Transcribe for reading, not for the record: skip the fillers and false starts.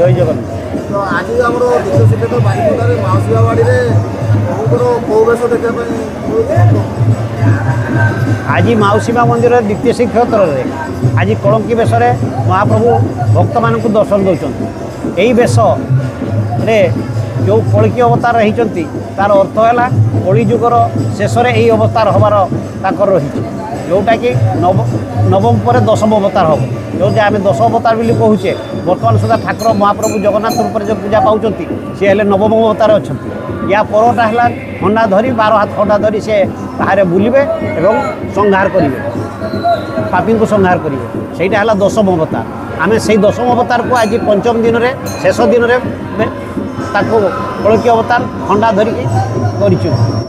जय जगन्नाथ। तो आज आम द्वितीय श्रीक्षेत्र बारिपदार माउसी बाड़ी कौश देखा आज माउसीमा मंदिर द्वितीय श्रीक्षेत्र में आज कलंकी बेश महाप्रभु भक्त मान दर्शन दौरान यही बेश जो कलकी अवतार रही तार अर्थ है कली जुगर शेष यही अवतार हबार रही जोटा कि नवम पर दशम अवतार हम जो आम दश अवतार बोली कहूचे बर्तमान सुधा ठाकुर महाप्रभु जगन्नाथ रूप जो पूजा पाँच सी हेल्ले नवम अवतार अच्छा या परटा है खंडा धरी 12 हाथ खंडा धरी से बाहर बुलवे एवं संहार करेंगे पापी को संहार करेंगे सहीटा है दशम अवतार आम से दशम अवतार को आज पंचम दिन में शेष दिन में कलकी अवतार खंडा धरिकी कर